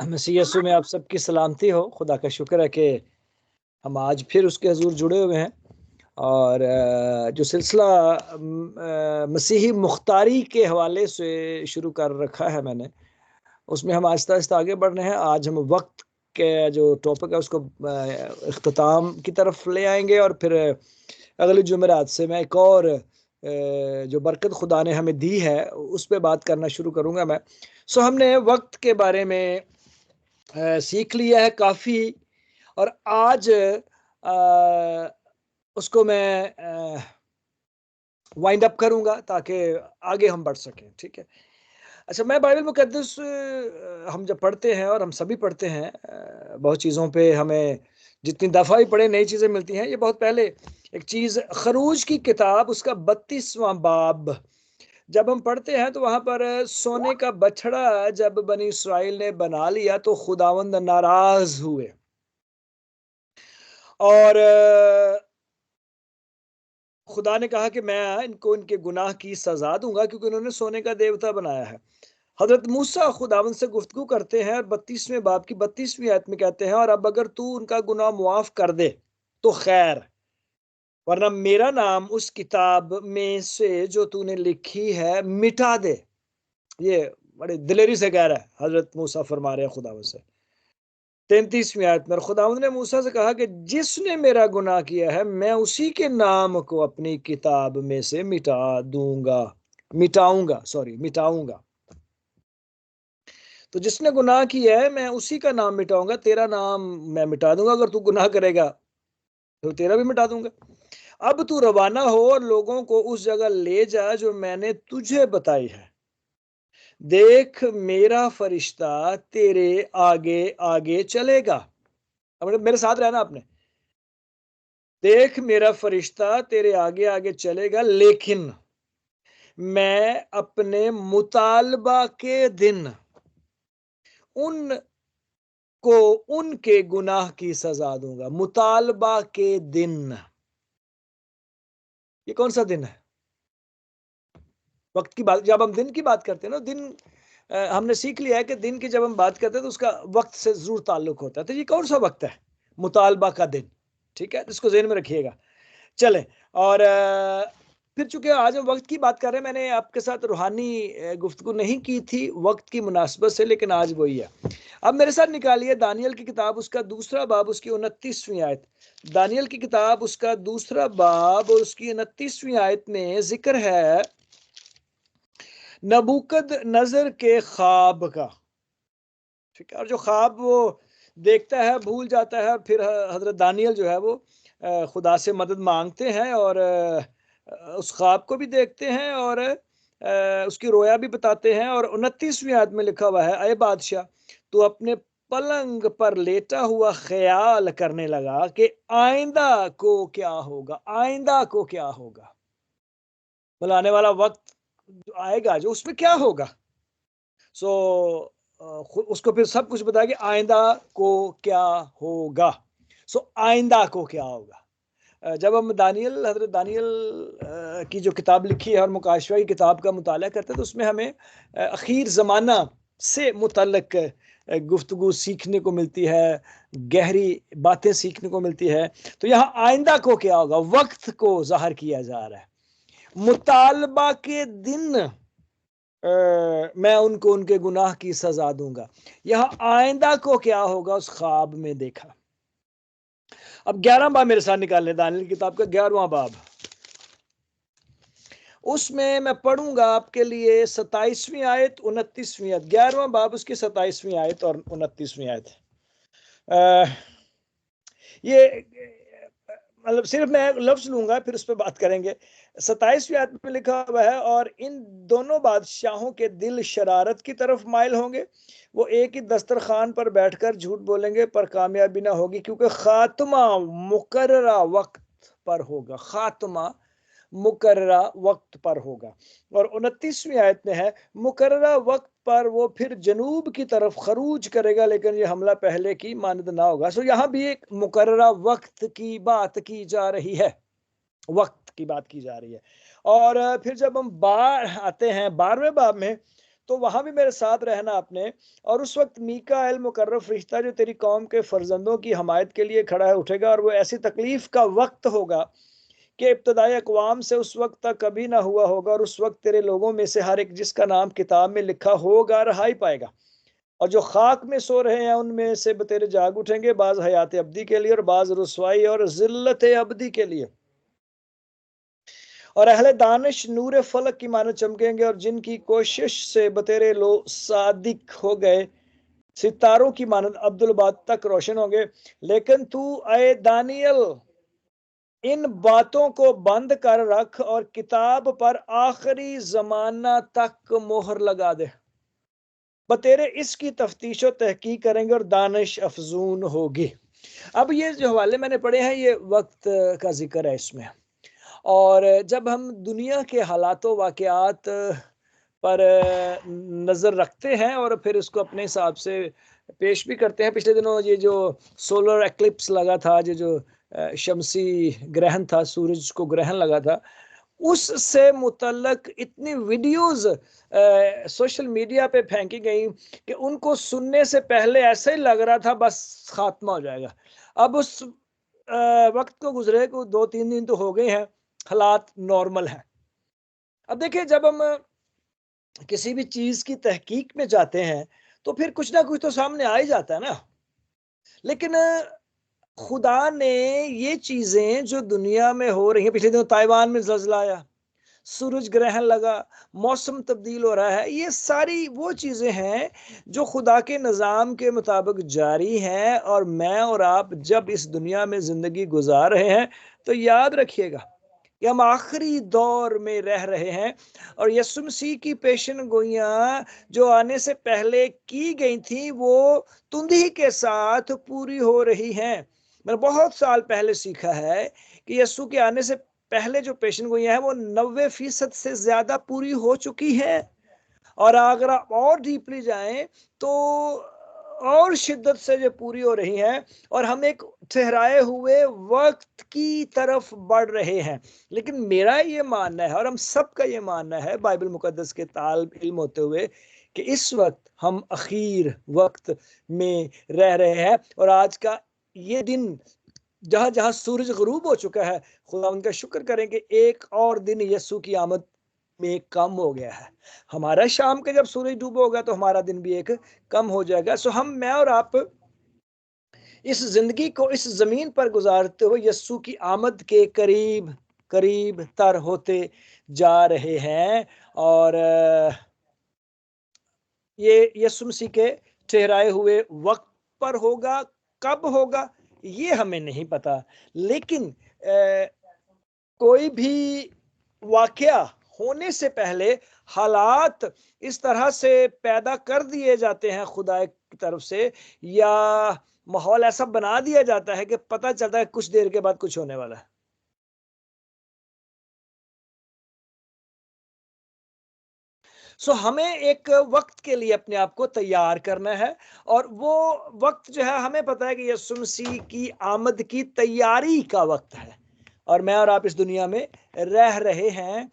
मसीह यीशु में आप सबकी सलामती हो। खुदा का शुक्र है कि हम आज फिर उसके हजूर जुड़े हुए हैं और जो सिलसिला मसीही मुख्तारी के हवाले से शुरू कर रखा है मैंने, उसमें हम आहिस्ता आहिस्ता आगे बढ़ रहे हैं। आज हम वक्त के जो टॉपिक है उसको इख्तिताम की तरफ ले आएंगे और फिर अगले जुमेरात से मैं एक और जो बरकत खुदा ने हमें दी है उस पर बात करना शुरू करूंगा मैं। हमने वक्त के बारे में सीख लिया है काफ़ी और आज उसको मैं वाइंड अप करूंगा ताकि आगे हम बढ़ सकें। ठीक है। अच्छा, मैं बाइबल मुकद्दस हम जब पढ़ते हैं और हम सभी पढ़ते हैं, बहुत चीज़ों पे हमें जितनी दफ़ा भी पढ़े नई चीज़ें मिलती हैं। ये बहुत पहले एक चीज़ खरूज की किताब उसका 32वां बाब जब हम पढ़ते हैं तो वहाँ पर सोने का बछड़ा जब बनी इस्राएल ने बना लिया तो खुदावंद नाराज हुए और खुदा ने कहा कि मैं इनको इनके गुनाह की सजा दूंगा क्योंकि उन्होंने सोने का देवता बनाया है। हजरत मूसा खुदावंद से गुफ्तगू करते हैं और 32वें बाब की 32वीं आयत में कहते हैं, और अब अगर तू उनका गुनाह मुआफ कर दे तो खैर, वरना मेरा नाम उस किताब में से जो तूने लिखी है मिटा दे। ये बड़े दिलेरी से कह रहा है हजरत मूसा, फरमा रहे हैं खुदावंद से 33वीं आयत में, खुदावंद ने मूसा से कहा कि जिसने मेरा गुनाह किया है मैं उसी के नाम को अपनी किताब में से मिटाऊंगा। तो जिसने गुनाह किया है मैं उसी का नाम मिटाऊंगा। तेरा नाम मैं मिटा दूंगा, अगर तू गुनाह करेगा तो तेरा भी मिटा दूंगा। अब तू रवाना हो और लोगों को उस जगह ले जा जो मैंने तुझे बताई है। देख, मेरा फरिश्ता तेरे आगे आगे चलेगा। अब मेरे साथ रहना आपने। देख, मेरा फरिश्ता तेरे आगे आगे चलेगा, लेकिन मैं अपने मुतालबा के दिन उन को उनके गुनाह की सजा दूंगा। मुतालबा के दिन, ये कौन सा दिन है? वक्त की बात, जब हम दिन की बात करते हैं ना, दिन हमने सीख लिया है कि दिन की जब हम बात करते हैं तो उसका वक्त से जरूर ताल्लुक होता है। तो ये कौन सा वक्त है? मुतालबा का दिन। ठीक है, इसको ज़हन में रखिएगा। चलें, और फिर चूंकि आज हम वक्त की बात कर रहे हैं, मैंने आपके साथ रूहानी गुफ्तगू नहीं की थी वक्त की मुनासबत से, लेकिन आज वही है। अब मेरे साथ निकालिए दानियल की किताब उसका दूसरा बाब उसकी 29वीं आयत। दानियल की किताब उसका दूसरा बाब और उसकी 29वीं आयत में जिक्र है नबूकद नजर के ख्वाब का। ठीक है, और जो ख्वाब वो देखता है भूल जाता है, और फिर हजरत दानियल जो है वो खुदा से मदद मांगते हैं और उस ख्वाब को भी देखते हैं और उसकी रोया भी बताते हैं। और 29वीं आयत में लिखा हुआ है, अय बादशाह, तू अपने पलंग पर लेटा हुआ ख्याल करने लगा कि आइंदा को क्या होगा, आइंदा को क्या होगा, मतलब आने वाला वक्त आएगा जो उसमें क्या होगा। सो उसको फिर सब कुछ बताया कि आइंदा को क्या होगा। आइंदा को क्या होगा। जब हम हजरत दानियल की जो किताब लिखी है और मुकाशवा की किताब का मुताला करते हैं तो उसमें हमें अखीर ज़माना से मुतल्लक गुफ्तगू सीखने को मिलती है, गहरी बातें सीखने को मिलती है। तो यहाँ आइंदा को क्या होगा, वक्त को ज़ाहिर किया जा रहा है। मुतालबा के दिन मैं उनको उनके गुनाह की सजा दूंगा। यह आइंदा को क्या होगा उस ख्वाब में देखा। अब 11वां बाब मेरे साथ निकाल लें, दानियल की किताब का 11वां बाब। उसमें मैं पढ़ूंगा आपके लिए 27वीं आयत 29वीं आयत। 11वां बाब उसकी 27वीं आयत और 29वीं आयत। ये मतलब सिर्फ मैं लफ्ज लूंगा फिर उस पर बात करेंगे। 27वीं आयत में लिखा हुआ है, और इन दोनों बादशाहों के दिल शरारत की तरफ माइल होंगे। वो एक ही दस्तरखान पर बैठकर झूठ बोलेंगे पर कामयाबी ना होगी, क्योंकि खात्मा मुकर्ररा वक्त पर होगा। खात्मा मुकर्ररा वक्त पर होगा। और 29वीं आयत में है, मुकर्ररा वक्त पर वो फिर जनूब की तरफ खरूज करेगा, लेकिन ये हमला पहले की मानद ना होगा। यहाँ भी एक मुकर्ररा वक्त की बात की जा रही है, वक्त की बात की जा रही है। और फिर जब हम बार आते हैं 12वें बाब में, तो वहां भी मेरे साथ रहना आपने। और उस वक्त मीकाएल मुकर्रब फरिश्ता जो तेरी कौम के फर्जंदों की हमायत के लिए खड़ा है उठेगा, और वो ऐसी तकलीफ का वक्त होगा कि इब्तदाई अक़वाम से उस वक्त तक कभी ना हुआ होगा, और उस वक्त तेरे लोगों में से हर एक जिसका नाम किताब में लिखा होगा रहाई पाएगा। और जो खाक में सो रहे हैं उनमें से तेरे जाग उठेंगे, बाज हयात अब्दी के लिए और बाज रुसवाई और जिल्लत अब्दी के लिए। और अहले दानिश नूर फलक की मानो चमकेंगे, और जिनकी कोशिश से बतेरे लो सादिक हो गए सितारों की मानद अब्दुल बाद तक रोशन होंगे। लेकिन तू ए दानियल इन बातों को बंद कर रख और किताब पर आखिरी जमाना तक मोहर लगा दे। बतेरे इसकी तफ्तीश और तहकीक करेंगे और दानिश अफजून होगी। अब ये जो हवाले मैंने पढ़े हैं ये वक्त का जिक्र है इसमें। और जब हम दुनिया के हालातों वाक़यात पर नज़र रखते हैं और फिर इसको अपने हिसाब से पेश भी करते हैं। पिछले दिनों ये जो सोलर एक्लिप्स लगा था, ये जो शमसी ग्रहण था, सूरज को ग्रहण लगा था, उससे मुतल्लक इतनी वीडियोस सोशल मीडिया पे फेंकी गई कि उनको सुनने से पहले ऐसा ही लग रहा था बस खात्मा हो जाएगा। अब उस वक्त को गुजरे को 2-3 दिन तो हो गए हैं, हालात नॉर्मल हैं। अब देखिए, जब हम किसी भी चीज की तहकीक में जाते हैं तो फिर कुछ ना कुछ तो सामने आ ही जाता है ना। लेकिन खुदा ने ये चीजें जो दुनिया में हो रही हैं, पिछले दिनों ताइवान में ज़लज़ला आया, सूरज ग्रहण लगा, मौसम तब्दील हो रहा है, ये सारी वो चीजें हैं जो खुदा के निज़ाम के मुताबिक जारी हैं। और मैं और आप जब इस दुनिया में जिंदगी गुजार रहे हैं तो याद रखिएगा कि हम आखिरी दौर में रह रहे हैं, और यीशु मसीह की पेशन गोइयां जो आने से पहले की गई थी वो तुंदी के साथ पूरी हो रही हैं। मैंने बहुत साल पहले सीखा है कि यीशु के आने से पहले जो पेशन गोइयां हैं वो 90% से ज्यादा पूरी हो चुकी हैं। और अगर आप और डीपली जाएं तो और शिद्दत से जो पूरी हो रही हैं, और हम एक ठहराए हुए वक्त की तरफ बढ़ रहे हैं। लेकिन मेरा ये मानना है और हम सबका ये मानना है बाइबल मुकद्दस के तालिब इल्म होते हुए कि इस वक्त हम अखीर वक्त में रह रहे हैं। और आज का ये दिन जहां जहां सूरज गरूब हो चुका है, खुदा उनका शुक्र करें कि एक और दिन यीशु की आमद में कम हो गया है। हमारा शाम के जब सूरज डूबोगा तो हमारा दिन भी एक कम हो जाएगा। सो हम, मैं और आप इस जिंदगी को इस जमीन पर गुजारते हुए यीशु की आमद के करीब करीब तर होते जा रहे हैं। और ये यीशु मसीह के ठहराए हुए वक्त पर होगा, कब होगा ये हमें नहीं पता। लेकिन कोई भी वाकया होने से पहले हालात इस तरह से पैदा कर दिए जाते हैं खुदा की तरफ से, या माहौल ऐसा बना दिया जाता है कि पता चलता है कुछ देर के बाद कुछ होने वाला है। सो हमें एक वक्त के लिए अपने आप को तैयार करना है, और वो वक्त जो है हमें पता है कि यीशु मसीह की आमद की तैयारी का वक्त है। और मैं और आप इस दुनिया में रह रहे हैं।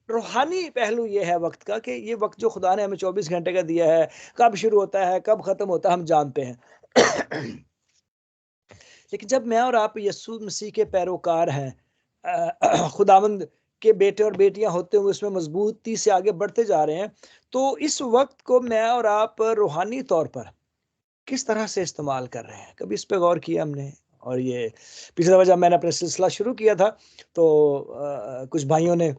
रूहानी पहलू ये है वक्त का कि ये वक्त जो खुदा ने हमें 24 घंटे का दिया है, कब शुरू होता है कब खत्म होता है हम जानते हैं। लेकिन जब मैं और आप यीशु मसीह के पैरोकार हैं, खुदावंद के बेटे और बेटियां होते हुए उसमें मजबूती से आगे बढ़ते जा रहे हैं, तो इस वक्त को मैं और आप रूहानी तौर पर किस तरह से इस्तेमाल कर रहे हैं, कभी इस पे गौर किया हमने? और ये पिछली दफा जब मैंने अपना सिलसिला शुरू किया था तो कुछ भाइयों ने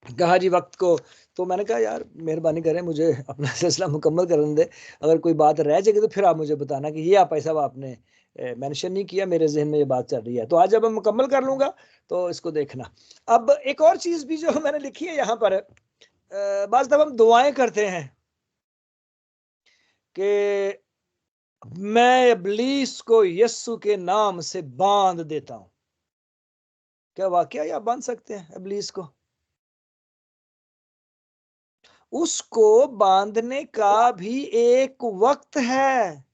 कहा जी वक्त को, तो मैंने कहा यार मेहरबानी करें मुझे अपना सिलसिला मुकम्मल करने दे, अगर कोई बात रह जाएगी तो फिर आप मुझे बताना कि ये आप ऐसा आपने मेंशन नहीं किया, मेरे जहन में ये बात चल रही है। तो आज जब मैं मुकम्मल कर लूंगा तो इसको देखना। अब एक और चीज भी जो मैंने लिखी है यहाँ पर, बाज़ दफ़ा हम दुआएं करते हैं कि मैं इब्लीस को यस्सु के नाम से बांध देता हूं। क्या वाकया आप बांध सकते हैं इब्लीस को? उसको बांधने का भी एक वक्त है।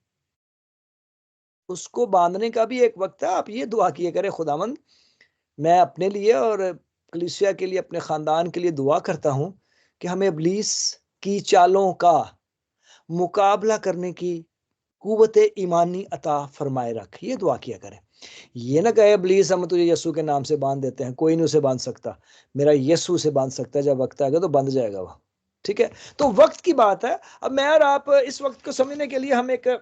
उसको बांधने का भी एक वक्त है। आप ये दुआ किया करें, खुदावंद मैं अपने लिए और कलीसिया के लिए, अपने खानदान के लिए दुआ करता हूं कि हमें इब्लीस की चालों का मुकाबला करने की कुव्वत ईमानी अता फरमाए रख। ये दुआ किया करें। ये ना कहे इब्लीस हम तुझे यीशु के नाम से बांध देते हैं, कोई नहीं उसे बांध सकता, मेरा यीशु से बांध सकता है, जब वक्त आएगा तो बंध जाएगा वो। ठीक है, तो वक्त की बात है। अब मैं और आप इस वक्त को समझने के लिए हम एक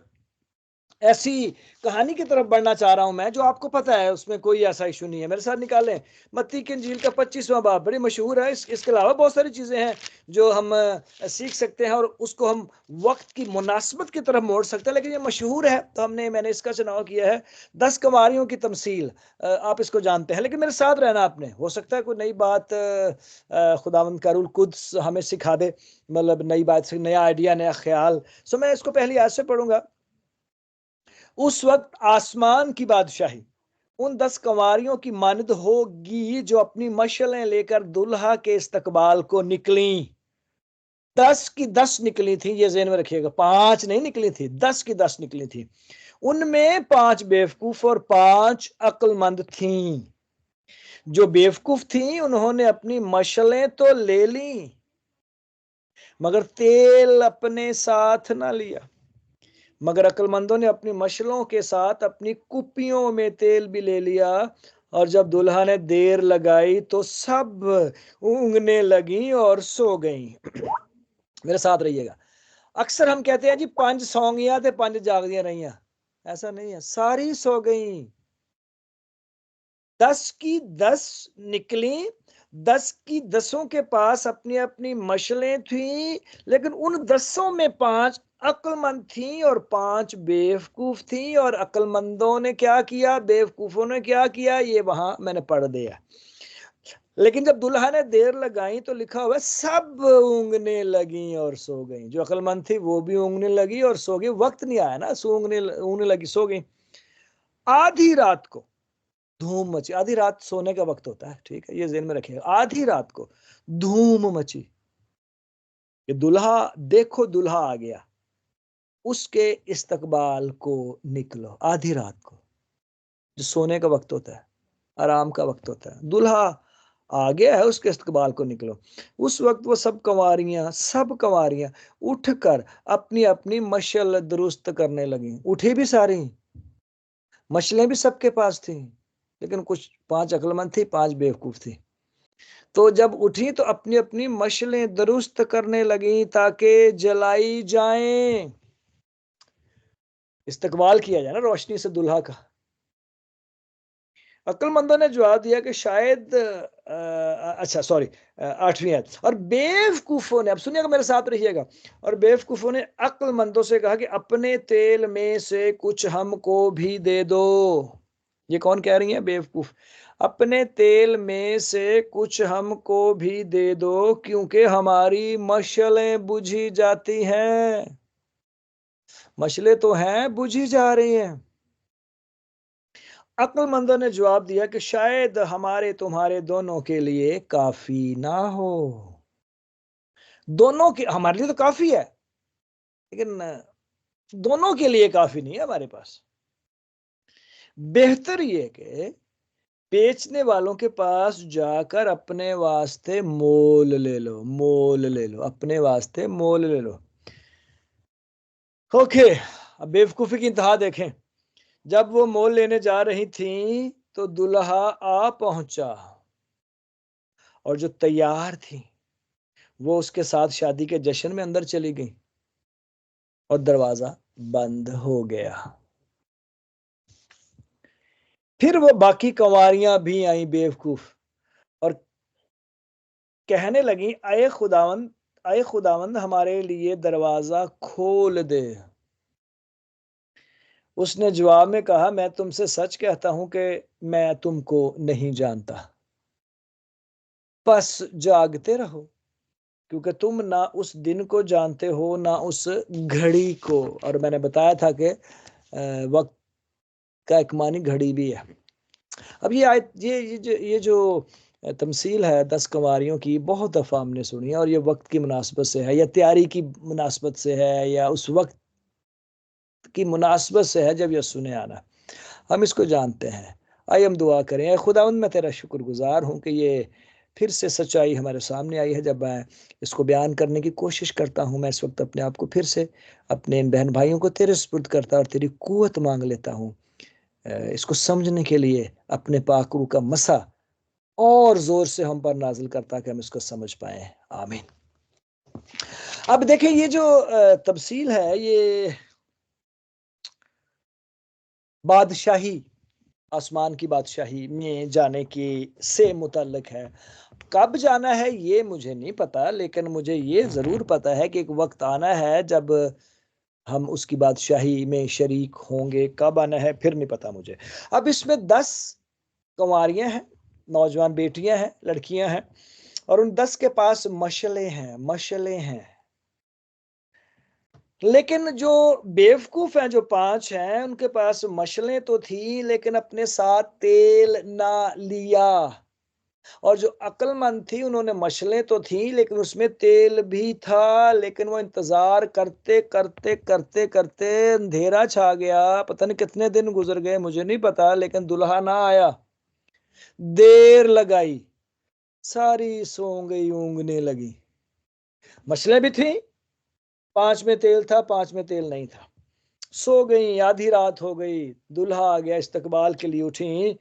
ऐसी कहानी की तरफ बढ़ना चाह रहा हूं मैं, जो आपको पता है उसमें कोई ऐसा इशू नहीं है। मेरे साथ निकालें मत्ती की इंजील का 25वां बाब, बड़ी मशहूर है। इसके अलावा बहुत सारी चीजें हैं जो हम सीख सकते हैं और उसको हम वक्त की मुनासबत की तरफ मोड़ सकते हैं, लेकिन ये मशहूर है तो मैंने इसका चुनाव किया है। 10 कंवारियों की तमसील, आप इसको जानते हैं, लेकिन मेरे साथ रहना आपने, हो सकता है कोई नई बात खुदावंद का रूल कुद्स हमें सिखा दे, मतलब नई बात से नया आइडिया, नया ख्याल। सो मैं इसको पहली आयत से पढ़ूंगा। उस वक्त आसमान की बादशाही उन 10 कंवारियों की मानद होगी जो अपनी मशलें लेकर दुल्हा के इस्तकबाल को निकली। 10 की 10 निकली थी, ये ज़हन में रखिएगा, 5 नहीं निकली थी, 10 की 10 निकली थी। उनमें 5 बेवकूफ और 5 अक्लमंद थीं। जो बेवकूफ थीं उन्होंने अपनी मशलें तो ले ली, मगर तेल अपने साथ ना लिया। मगर अक्लमंदों ने अपनी मशलों के साथ अपनी कुप्पियों में तेल भी ले लिया, और जब दुल्हा ने देर लगाई तो सब ऊँघने लगी और सो गईं। मेरे साथ रहिएगा। अक्सर हम कहते हैं जी 5 सौंगियां थे 5 जागदियां रहियां, ऐसा नहीं है, सारी सो गईं। 10 की 10 निकली, 10 की 10 के पास अपनी अपनी मशलें थी, लेकिन उन 10 में 5 अक्लमंद थी और 5 बेवकूफ थी। और अक्लमंदों ने क्या किया, बेवकूफों ने क्या किया, ये वहां मैंने पढ़ दिया। लेकिन जब दुल्हा ने देर लगाई तो लिखा हुआ सब ऊँघने लगी और सो गई। जो अक्लमंद थी वो भी ऊँघने लगी और सो गई। वक्त नहीं आया ना, ऊँघने लगी, सो गई। आधी रात को धूम मची। आधी रात सोने का वक्त होता है, ठीक है, ये ज़हन में रखिएगा। आधी रात को धूम मची कि दुल्हा, देखो दुल्हा आ गया, उसके इस्तकबाल को निकलो। आधी रात को, जो सोने का वक्त होता है, आराम का वक्त होता है, दुल्हा आ गया है, उसके इस्तकबाल को निकलो। उस वक्त वो सब कंवारियां उठकर अपनी अपनी मशल दुरुस्त करने लगी। उठी भी सारी, मशलें भी सबके पास थी, लेकिन कुछ 5 अक्लमंद थी, 5 बेवकूफ थी। तो जब उठी तो अपनी अपनी मशलें दुरुस्त करने लगी ताकि जलाई जाएं, इस्तकबाल किया जाए ना रोशनी से दुल्हा का। अक्लमंदों ने जवाब दिया कि शायद अच्छा सॉरी, 8वीं आयत। और बेवकूफों ने, अब सुनिएगा मेरे साथ रहिएगा, और बेवकूफों ने अक्लमंदों से कहा कि अपने तेल में से कुछ हमको भी दे दो। ये कौन कह रही है, बेवकूफ। अपने तेल में से कुछ हमको भी दे दो, क्योंकि हमारी मशलें बुझी जाती हैं। मशलें तो हैं, बुझी जा रही हैं। अक्लमंदों ने जवाब दिया कि शायद हमारे तुम्हारे दोनों के लिए काफी ना हो। दोनों के, हमारे लिए तो काफी है, लेकिन दोनों के लिए काफी नहीं है हमारे पास। बेहतर ये कि बेचने वालों के पास जाकर अपने वास्ते मोल ले लो, मोल ले लो, अपने वास्ते मोल ले लो। ओके, अब बेवकूफी की इंतहा देखें। जब वो मोल लेने जा रही थी तो दुल्हा आ पहुंचा, और जो तैयार थी वो उसके साथ शादी के जश्न में अंदर चली गई, और दरवाजा बंद हो गया। फिर वो बाकी कंवारियां भी आई बेवकूफ, और कहने लगी, आए खुदावंद हमारे लिए दरवाजा खोल दे। उसने जवाब में कहा, मैं तुमसे सच कहता हूं कि मैं तुमको नहीं जानता। बस जागते रहो, क्योंकि तुम ना उस दिन को जानते हो ना उस घड़ी को। और मैंने बताया था कि वक्त का एक मानी घड़ी भी है। अब ये आयत, ये जो तमसील है 10 कंवारियों की, बहुत दफ़ा हमने सुनी है, और ये वक्त की मुनासबत से है, या तैयारी की मुनासबत से है, या उस वक्त की मुनासबत से है जब यह सुने आना। हम इसको जानते हैं। आइए हम दुआ करें। ऐ खुदावंद, मैं तेरा शुक्रगुजार हूँ कि ये फिर से सच्चाई हमारे सामने आई है। जब मैं इसको बयान करने की कोशिश करता हूँ, मैं इस वक्त अपने आप को फिर से अपने इन बहन भाइयों को तेरे सुपुर्द करता और तेरी कुव्वत मांग लेता हूँ इसको समझने के लिए। अपने पाक रूह का मसा और जोर से हम पर नाजिल करता कि हम इसको समझ पाए। आमीन। अब देखिए, ये जो तफसील है, ये बादशाही, आसमान की बादशाही में जाने की से मुतल्लिक है। कब जाना है ये मुझे नहीं पता, लेकिन मुझे ये ज़रूर पता है कि एक वक्त आना है जब हम उसकी बादशाही में शरीक होंगे। कब आना है फिर नहीं पता मुझे। अब इसमें 10 कुंवारियां हैं, नौजवान बेटियां हैं, लड़कियां हैं, और उन 10 के पास मशलें हैं, मशलें हैं। लेकिन जो बेवकूफ हैं, जो 5 हैं, उनके पास मशलें तो थी लेकिन अपने साथ तेल ना लिया। और जो अक्लमंद थी, उन्होंने मशलें तो थी लेकिन उसमें तेल भी था, लेकिन वो इंतजार करते करते करते करते अंधेरा छा गया। पता नहीं कितने दिन गुजर गए, मुझे नहीं पता, लेकिन दुल्हा ना आया। देर लगाई, सारी सो गई, ऊँघने लगी। मछलियां भी थी, 5 में तेल था, 5 में तेल नहीं था। सो गई, आधी रात हो गई, दूल्हा आ गया, इस्तकबाल के लिए उठी।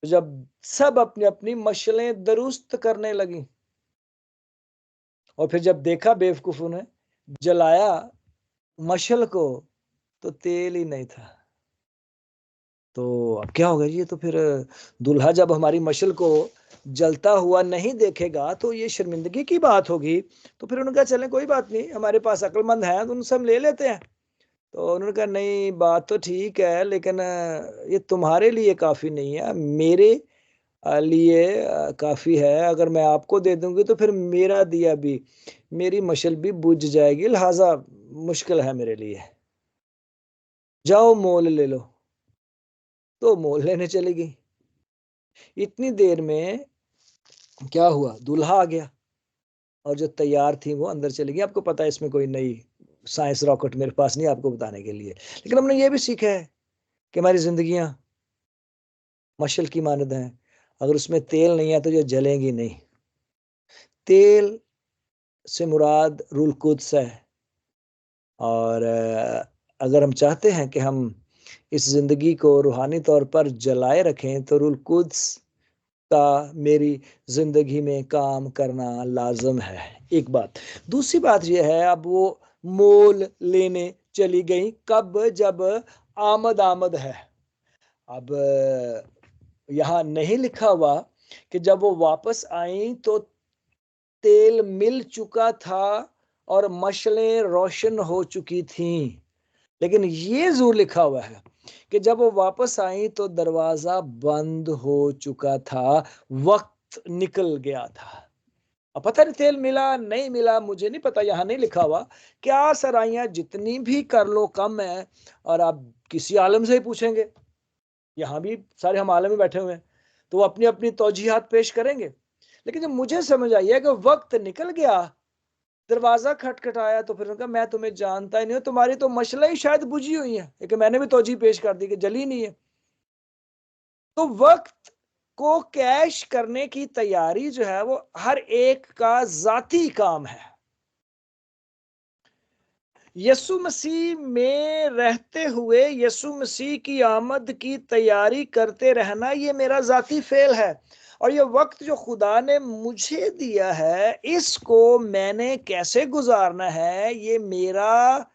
जब सब अपनी अपनी मशलें दुरुस्त करने लगी, और फिर जब देखा बेवकूफों ने, जलाया मशल को, तो तेल ही नहीं था। तो अब क्या होगा जी? ये तो फिर दूल्हा जब हमारी मशल को जलता हुआ नहीं देखेगा तो ये शर्मिंदगी की बात होगी। तो फिर उन्होंने कहा चलें कोई बात नहीं, हमारे पास अक्लमंद हैं तो उनसे हम ले लेते हैं। तो उन्होंने कहा नहीं, बात तो ठीक है, लेकिन ये तुम्हारे लिए काफ़ी नहीं है, मेरे लिए काफ़ी है। अगर मैं आपको दे दूंगी तो फिर मेरा दिया भी, मेरी मशल भी बुझ जाएगी, लिहाजा मुश्किल है मेरे लिए। जाओ मोल ले लो। तो मोल लेने चली गई। इतनी देर में क्या हुआ, दूल्हा आ गया, और जो तैयार थी वो अंदर चली गई। आपको पता है इसमें कोई नई साइंस रॉकेट मेरे पास नहीं आपको बताने के लिए, लेकिन हमने ये भी सीखा है कि हमारी जिंदगियां मशल की मानद हैं। अगर उसमें तेल नहीं है तो ये जलेंगी नहीं। तेल से मुराद रूल कुद्स है। और अगर हम चाहते हैं कि हम इस जिंदगी को रूहानी तौर पर जलाए रखें तो रूल कुद्स का मेरी जिंदगी में काम करना लाजम है। एक बात। दूसरी बात यह है, अब वो मोल लेने चली गई। कब? जब आमद आमद है। अब यहाँ नहीं लिखा हुआ कि जब वो वापस आई तो तेल मिल चुका था और मशलें रोशन हो चुकी थीं, लेकिन ये जरूर लिखा हुआ है कि जब वो वापस आई तो दरवाजा बंद हो चुका था, वक्त निकल गया था। अब पता नहीं तेल मिला नहीं मिला, मुझे नहीं पता, यहाँ नहीं लिखा हुआ। क्या सराइयां जितनी भी कर लो कम है। और आप किसी आलम से ही पूछेंगे, यहाँ भी सारे हम आलम में बैठे हुए हैं, तो वो अपनी अपनी तौजीहात पेश करेंगे। लेकिन जब मुझे समझ आई है कि वक्त निकल गया, दरवाजा खटखटाया, तो फिर उनका मैं तुम्हें जानता ही नहीं हूं, तुम्हारी तो मशला ही शायद बुझी हुई है, लेकिन मैंने भी तौजी पेश कर दी कि जली नहीं है। तो वक्त को कैश करने की तैयारी जो है वो हर एक का जाती काम है। यसु मसीह में रहते हुए यसु मसीह की आमद की तैयारी करते रहना, ये मेरा जाती फेल है। और ये वक्त जो खुदा ने मुझे दिया है, इसको मैंने कैसे गुजारना है, ये मेरा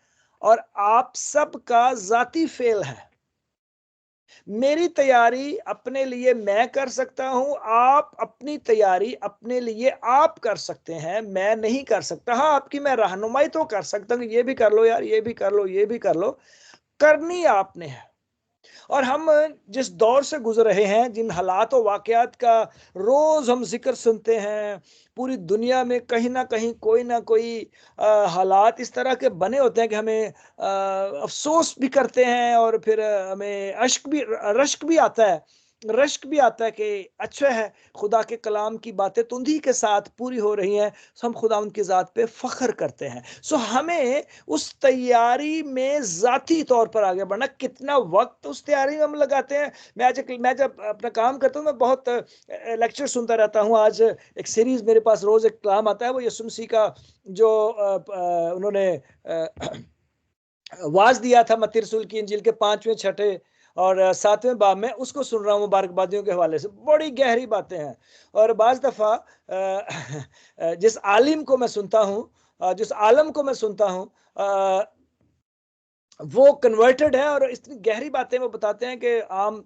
और आप सब का जाती फेल है। मेरी तैयारी अपने लिए मैं कर सकता हूं, आप अपनी तैयारी अपने लिए आप कर सकते हैं, मैं नहीं कर सकता। हाँ, आपकी मैं रहनुमाई तो कर सकता हूँ, ये भी कर लो यार, ये भी कर लो, ये भी कर लो, करनी आपने है। और हम जिस दौर से गुजर रहे हैं, जिन हालात और वाकयात का रोज हम जिक्र सुनते हैं, पूरी दुनिया में कहीं ना कोई हालात इस तरह के बने होते हैं कि हमें अफसोस भी करते हैं और फिर हमें अश्क भी रश्क भी आता है रश्क भी आता है कि अच्छा है, खुदा के कलाम की बातें तो उन्हीं के साथ पूरी हो रही हैं, सो हम खुदा उनकी ज़ात पे फ़ख्र करते हैं। सो हमें उस तैयारी में ज़ाती तौर पर आगे बढ़ना, कितना वक़्त उस तैयारी में हम लगाते हैं। मैं जब अपना काम करता हूँ, मैं बहुत लेक्चर सुनता रहता हूँ। आज एक सीरीज़ मेरे पास रोज़ एक कलाम आता है, वो यीशु मसीह का जो उन्होंने वाज दिया था मत्ती रसूल की इंजील के 5वें, 6ठे और 7वें बाब में, उसको सुन रहा हूँ मुबारकबादियों के हवाले से। बड़ी गहरी बातें हैं और बाज़ दफ़ा जिस आलिम को मैं सुनता हूँ, जिस आलम को मैं सुनता हूँ, वो कन्वर्टेड है और इतनी गहरी बातें वो बताते हैं कि आम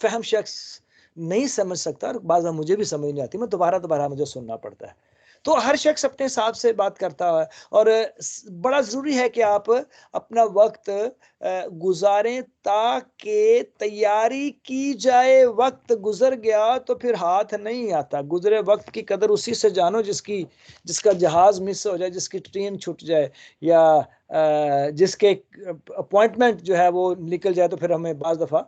फ़हम शख्स नहीं समझ सकता और बाज़ मुझे भी समझ नहीं आती। मैं दोबारा-दोबारा मुझे सुनना पड़ता है। तो हर शख्स अपने हिसाब से बात करता है और बड़ा ज़रूरी है कि आप अपना वक़्त गुज़ारें ताकि तैयारी की जाए। वक़्त गुज़र गया तो फिर हाथ नहीं आता। गुज़रे वक़्त की कदर उसी से जानो जिसका जहाज़ मिस हो जाए, जिसकी ट्रेन छूट जाए या जिसके अपॉइंटमेंट जो है वो निकल जाए, तो फिर हमें बाज़ दफ़ा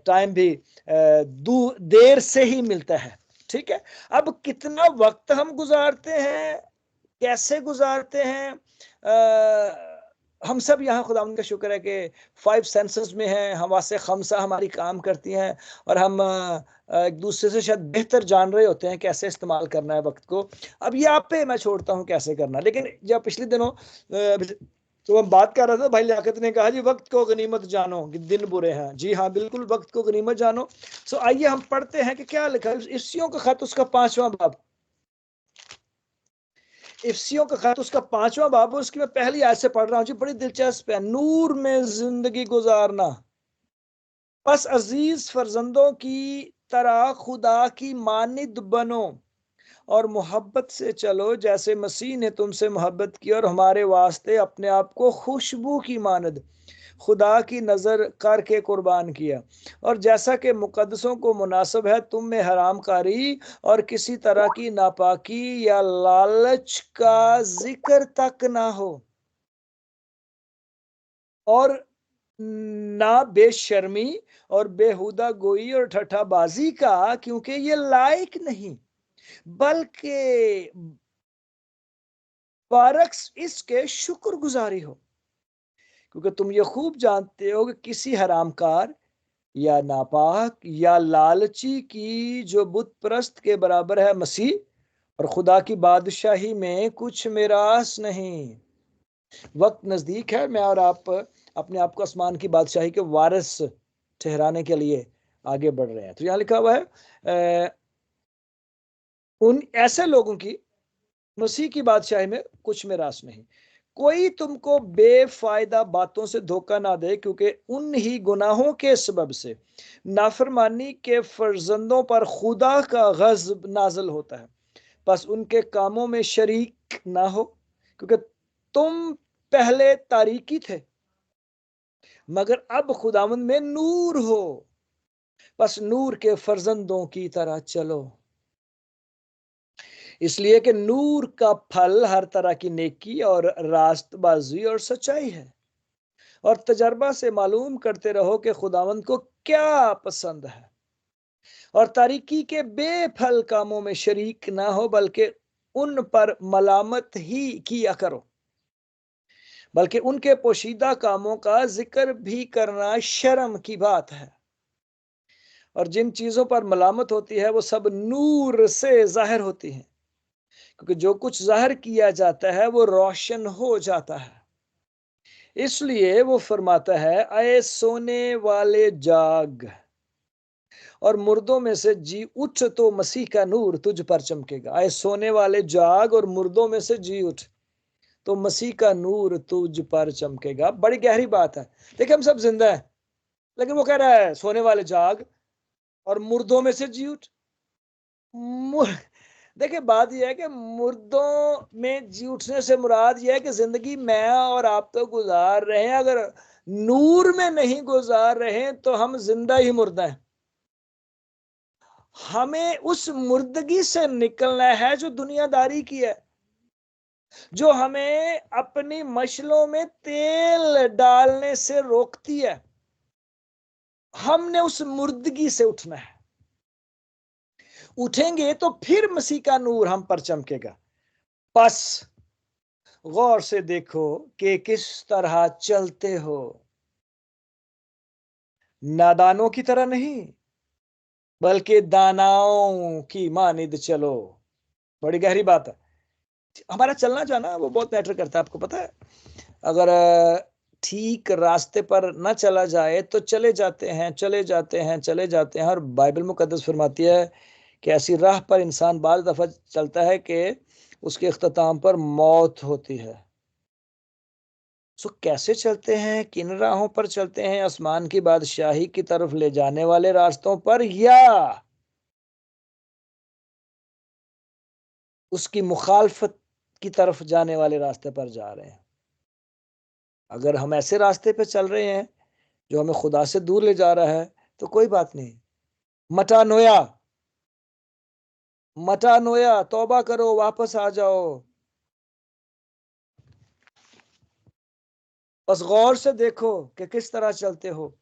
टाइम भी देर से ही मिलता है। ठीक है। अब कितना वक्त हम गुजारते हैं, कैसे गुजारते हैं, हम सब यहाँ खुदावंद का शुक्र है कि 5 सेंसेस में हैं, हवासे खमसा हमारी काम करती हैं और हम एक दूसरे से शायद बेहतर जान रहे होते हैं कैसे इस्तेमाल करना है वक्त को। अब ये आप पे मैं छोड़ता हूँ कैसे करना। लेकिन जब पिछले दिनों तो हम बात कर रहे थे, भाई लियाकत ने कहा जी वक्त को गनीमत जानो कि दिन बुरे हैं। जी हाँ, बिल्कुल वक्त को गनीमत जानो। सो आइए हम पढ़ते हैं कि क्या लिखा है इफ्सियों का खत, उसका 5वां बाब। इफ्सियों का खत उसका 5वां बाब, उसकी मैं पहली आयत से पढ़ रहा हूँ जी, बड़ी दिलचस्प है। नूर में जिंदगी गुजारना। बस अजीज फर्जंदों की तरह खुदा की मानिद बनो और मोहब्बत से चलो जैसे मसीह ने तुमसे मोहब्बत की और हमारे वास्ते अपने आप को खुशबू की मानद खुदा की नज़र करके कुर्बान किया। और जैसा कि मुकद्दसों को मुनासिब है, तुम में हरामकारी और किसी तरह की नापाकी या लालच का जिक्र तक ना हो, और ना बेशर्मी और बेहुदा गोई और ठठाबाजी का, क्योंकि ये लायक नहीं, बल्कि बारक्स इसके शुक्रगुजारी हो। क्योंकि तुम ये खूब जानते हो कि किसी हरामकार या नापाक या लालची की जो बुत परस्त के बराबर है मसीह और खुदा की बादशाही में कुछ मिरास नहीं। वक्त नजदीक है, मैं और आप अपने आप को आसमान की बादशाही के वारिस ठहराने के लिए आगे बढ़ रहे हैं। तो यहाँ लिखा हुआ है उन ऐसे लोगों की मसीह की बादशाही में कुछ मिरास नहीं। कोई तुमको बेफायदा बातों से धोखा ना दे, क्योंकि उन ही गुनाहों के सबब से नाफरमानी के फर्जंदों पर खुदा का गज़ब नाज़िल होता है। बस उनके कामों में शरीक ना हो, क्योंकि तुम पहले तारीकी थे मगर अब खुदावंद में नूर हो। बस नूर के फर्जंदों की तरह चलो, इसलिए कि नूर का फल हर तरह की नेकी और रास्तबाजी और सच्चाई है। और तजर्बा से मालूम करते रहो कि खुदावंद को क्या पसंद है, और तारीकी के बेफल कामों में शरीक ना हो, बल्कि उन पर मलामत ही किया करो, बल्कि उनके पोशीदा कामों का जिक्र भी करना शर्म की बात है। और जिन चीजों पर मलामत होती है वो सब नूर से जाहिर होती हैं, क्योंकि जो कुछ जाहिर किया जाता है वो रोशन हो जाता है। इसलिए वो फरमाता है, अये सोने वाले जाग और मुर्दों में से जी उठ, तो मसीह का नूर तुझ पर चमकेगा। अये सोने वाले जाग और मुर्दों में से जी उठ, तो मसीह का नूर तुझ पर चमकेगा। बड़ी गहरी बात है। देखिए हम सब जिंदा है, लेकिन वो कह रहा है सोने वाले जाग और मुर्दों में से जी उठ। देखिए बात यह है कि मुर्दों में जी उठने से मुराद यह है कि जिंदगी मैं और आप तो गुजार रहे हैं, अगर नूर में नहीं गुजार रहे हैं तो हम जिंदा ही मुर्दा हैं। हमें उस मुर्दगी से निकलना है जो दुनियादारी की है, जो हमें अपनी मशलों में तेल डालने से रोकती है। हमने उस मुर्दगी से उठना है। उठेंगे तो फिर मसीह का नूर हम पर चमकेगा। बस गौर से देखो कि किस तरह चलते हो, नादानों की तरह नहीं बल्कि दानाओं की मानिद चलो। बड़ी गहरी बात है। हमारा चलना जो है ना वो बहुत मैटर करता है, आपको पता है। अगर ठीक रास्ते पर न चला जाए तो चले जाते हैं, चले जाते हैं, चले जाते हैं। और बाइबल मुकद्दस फरमाती है कि ऐसी राह पर इंसान बाज़ दफ़ा चलता है कि उसके इख्तिताम पर मौत होती है। सो कैसे चलते हैं, किन राहों पर चलते हैं? आसमान की बादशाही की तरफ ले जाने वाले रास्तों पर या उसकी मुखालफत की तरफ जाने वाले रास्ते पर जा रहे हैं? अगर हम ऐसे रास्ते पे चल रहे हैं जो हमें खुदा से दूर ले जा रहा है तो कोई बात नहीं। मटानोया, मटानोया, तौबा करो, वापस आ जाओ। बस गौर से देखो कि किस तरह चलते हो,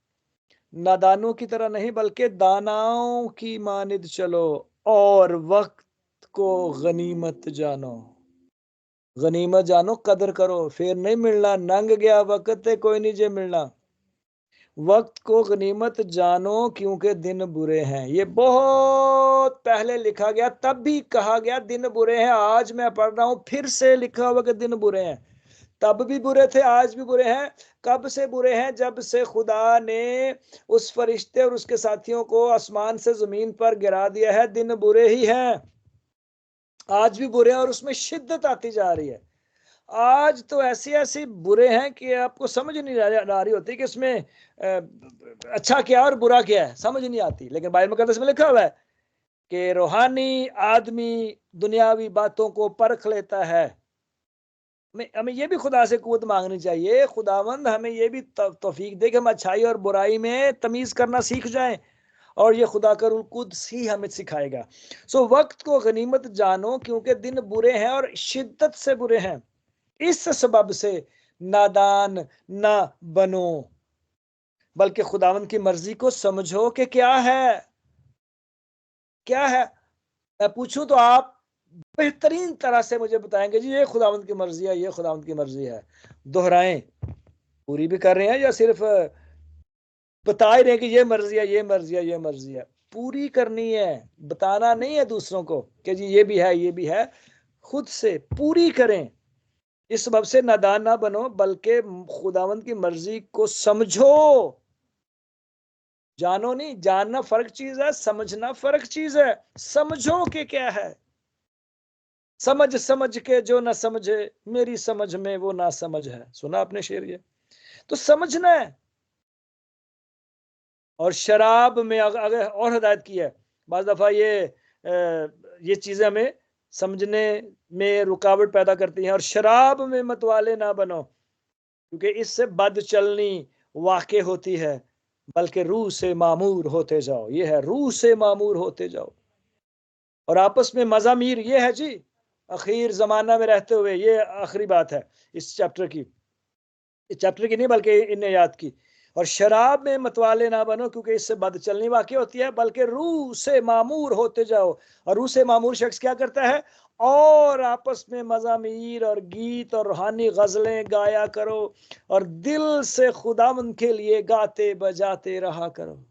नादानों की तरह नहीं बल्कि दानाओं की मानिद चलो। और वक्त को गनीमत जानो, गनीमत जानो, कदर करो, फिर नहीं मिलना। नंग गया वक्त कोई नहीं जे मिलना। वक्त को गनीमत जानो क्योंकि दिन बुरे हैं। ये बहुत पहले लिखा गया, तब भी कहा गया दिन बुरे हैं। आज मैं पढ़ रहा हूं, फिर से लिखा हुआ कि दिन बुरे हैं। तब भी बुरे थे, आज भी बुरे हैं। कब से बुरे हैं? जब से खुदा ने उस फरिश्ते और उसके साथियों को आसमान से जमीन पर गिरा दिया है, दिन बुरे ही हैं। आज भी बुरे हैं और उसमें शिद्दत आती जा रही है। आज तो ऐसी ऐसी बुरे हैं कि आपको समझ नहीं आ रही होती कि इसमें अच्छा क्या और बुरा क्या है, समझ नहीं आती। लेकिन बाइबल मुकद्दस में लिखा हुआ है कि रूहानी आदमी दुनियावी बातों को परख लेता है। हमें हमें ये भी खुदा से कुव्वत मांगनी चाहिए, खुदावंद हमें ये भी तौफीक दे कि हम अच्छाई और बुराई में तमीज करना सीख जाएं। और ये खुदा का रूह कुद्स ही हमें सिखाएगा। सो वक्त को गनीमत जानो क्योंकि दिन बुरे हैं और शिद्दत से बुरे हैं। इस सबब से नादान ना बनो बल्कि खुदावंद की मर्जी को समझो कि क्या है, क्या है। मैं पूछूं तो आप बेहतरीन तरह से मुझे बताएंगे जी ये खुदावंद की मर्जी है, ये खुदावंद की मर्जी है। दोहराएं, पूरी भी कर रहे हैं या सिर्फ बता ही रहे हैं कि ये मर्जी है, ये मर्जी है, ये मर्जी है? पूरी करनी है, बताना नहीं है दूसरों को कि जी ये भी है, ये भी है। खुद से पूरी करें। इस सबब से नादान ना बनो बल्कि खुदावंद की मर्जी को समझो। जानो नहीं, जानना फर्क चीज है, समझना फर्क चीज है। समझो कि क्या है। समझ समझ के जो ना समझे, मेरी समझ में वो ना समझ है। सुना आपने शेर ये? तो समझना है। और शराब में अगर और हिदायत की है, बाज़ दफ़ा ये चीज़ें हमें समझने में रुकावट पैदा करती हैं। और शराब में मतवाले ना बनो क्योंकि इससे बद चलनी वाक़ई होती है, बल्कि रूह से मामूर होते जाओ। ये है, रूह से मामूर होते जाओ। और आपस में मज़ामीर, ये है जी आखिर ज़माना में रहते हुए, ये आखिरी बात है इस चैप्टर की नहीं बल्कि इन आयत की। और शराब में मतवाले ना बनो क्योंकि इससे बदचलनी वाकई होती है, बल्कि रूह से मामूर होते जाओ। और रूह से मामूर शख्स क्या करता है? और आपस में मज़ामीर और गीत और रूहानी गज़लें गाया करो और दिल से खुदावंद के लिए गाते बजाते रहा करो।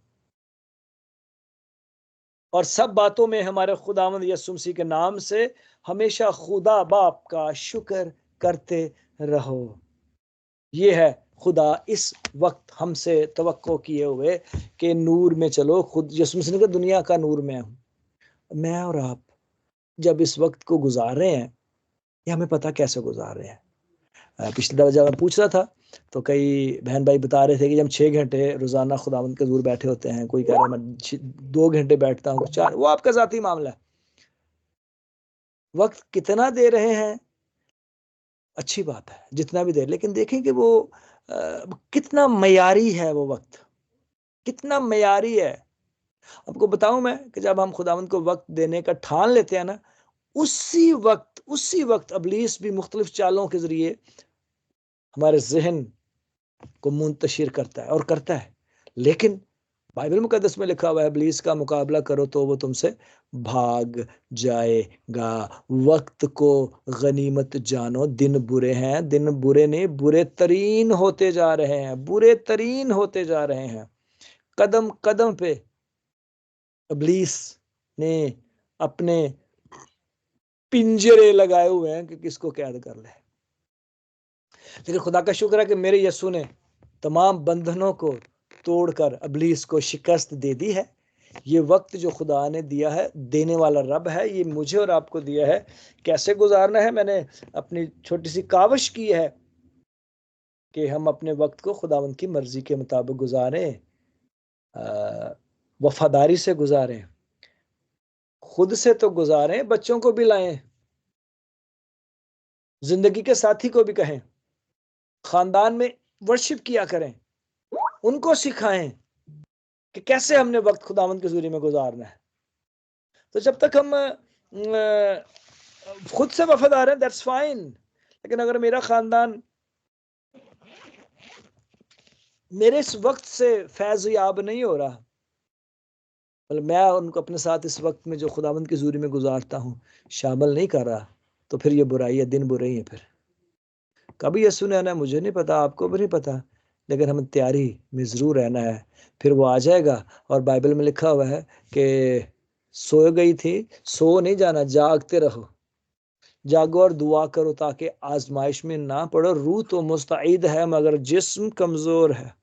और सब बातों में हमारे खुदावंद यीशु मसीह के नाम से हमेशा खुदा बाप का शुक्र करते रहो। ये है खुदा इस वक्त हमसे तवक्को किए हुए कि नूर में चलो। खुद यीशु मसीह ने कहा दुनिया का नूर मैं हूं। मैं और आप जब इस वक्त को गुजार रहे हैं, ये हमें पता कैसे गुजार रहे हैं। पिछले दफा जब मैं पूछ रहा था तो कई बहन भाई बता रहे थे कि जब 6 घंटे रोजाना खुदावंद के दूर बैठे होते हैं, कोई कह रहा है मैं 2 घंटे बैठता हूँ, 4, वो आपका जाती मामला है। वक्त कितना दे रहे हैं अच्छी बात है, जितना भी दे, लेकिन देखें कि वो कितना मयारी है। वो वक्त कितना मयारी है। आपको बताऊं मैं कि जब हम खुदावंद को वक्त देने का ठान लेते हैं ना, उसी वक्त अबलीस भी मुख्तलिफ चालों के जरिए हमारे जहन को मुंतशिर करता है और करता है। लेकिन बाइबल मुकद्दस में लिखा हुआ है, इब्लीस का मुकाबला करो तो वो तुमसे भाग जाएगा। वक्त को गनीमत जानो। दिन बुरे हैं, दिन बुरे नहीं, बुरे तरीन होते जा रहे हैं, बुरे तरीन होते जा रहे हैं। कदम कदम पे इब्लीस ने अपने पिंजरे लगाए हुए हैं कि किसको कैद कर ले। लेकिन खुदा का शुक्र है कि मेरे यीशु ने तमाम बंधनों को तोड़कर इब्लीस को शिकस्त दे दी है। ये वक्त जो खुदा ने दिया है, देने वाला रब है, ये मुझे और आपको दिया है। कैसे गुजारना है, मैंने अपनी छोटी सी काविश की है कि हम अपने वक्त को खुदावंद की मर्जी के मुताबिक गुजारें, वफादारी से गुजारें, खुद से तो गुजारें, बच्चों को भी लाएं, जिंदगी के साथी को भी कहें, खानदान में वर्शिप किया करें, उनको सिखाएं कि कैसे हमने वक्त खुदावंद के ज़रिए में गुजारना है। तो जब तक हम खुद से वफादार हैं, दैट्स फाइन। लेकिन अगर मेरा खानदान मेरे इस वक्त से फैज़ याब नहीं हो रहा, मतलब मैं उनको अपने साथ इस वक्त में जो खुदावंद की ज़रिए में गुजारता हूँ शामिल नहीं कर रहा, तो फिर ये बुराई है, दिन बुरे ही है। फिर कभी यीशु ने आना है मुझे नहीं पता, आपको भी नहीं पता, लेकिन हमें तैयारी में ज़रूर रहना है। फिर वो आ जाएगा और बाइबल में लिखा हुआ है कि सो गई थी, सो नहीं जाना, जागते रहो, जागो और दुआ करो ताकि आजमाइश में ना पड़ो। रूह तो मुस्तैद है मगर जिस्म कमज़ोर है।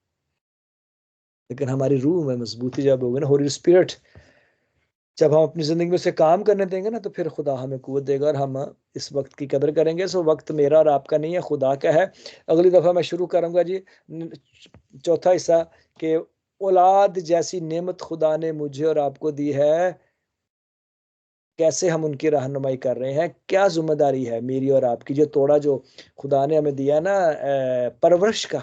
लेकिन हमारी रूह में मजबूती जब होगी ना, होली स्पिरिट जब हम अपनी ज़िंदगी में से काम करने देंगे ना, तो फिर खुदा हमें कुव्वत देगा और हम इस वक्त की कदर करेंगे। सो वक्त मेरा और आपका नहीं है, खुदा का है। अगली दफ़ा मैं शुरू करूँगा जी चौथा हिस्सा कि औलाद जैसी नेमत खुदा ने मुझे और आपको दी है, कैसे हम उनकी रहनुमाई कर रहे हैं, क्या ज़िम्मेदारी है मेरी और आपकी। जो तोड़ा जो खुदा ने हमें दिया ना परवरिश का,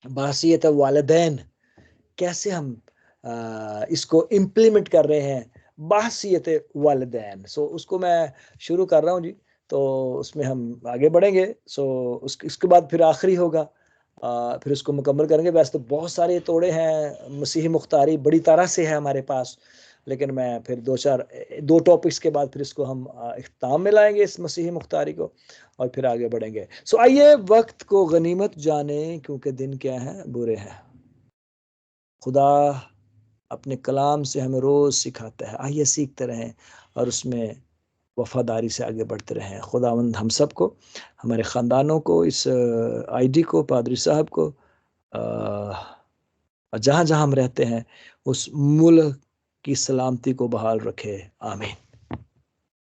बासियत वालिदैन, कैसे हम इसको इम्प्लीमेंट कर रहे हैं, बासियत वालिदैन। सो उसको मैं शुरू कर रहा हूँ जी, तो उसमें हम आगे बढ़ेंगे। सो इसके बाद फिर आखिरी होगा, फिर उसको मुकम्मल करेंगे। वैसे तो बहुत सारे तोड़े हैं, मसीही मुख्तारी बड़ी तरह से है हमारे पास, लेकिन मैं फिर दो टॉपिक्स के बाद फिर इसको हम इख्तिताम में लाएंगे इस मसीही मुख्तारी को, और फिर आगे बढ़ेंगे। सो आइए वक्त को गनीमत जाने, क्योंकि दिन क्या है, बुरे हैं। खुदा अपने कलाम से हमें रोज़ सिखाता है, आइए सीखते रहें और उसमें वफादारी से आगे बढ़ते रहें। खुदावंद हम सबको, हमारे ख़ानदानों को, इस आईडी को, पादरी साहब को, जहाँ जहाँ हम रहते हैं उस मुल्क की सलामती को बहाल रखे। आमीन।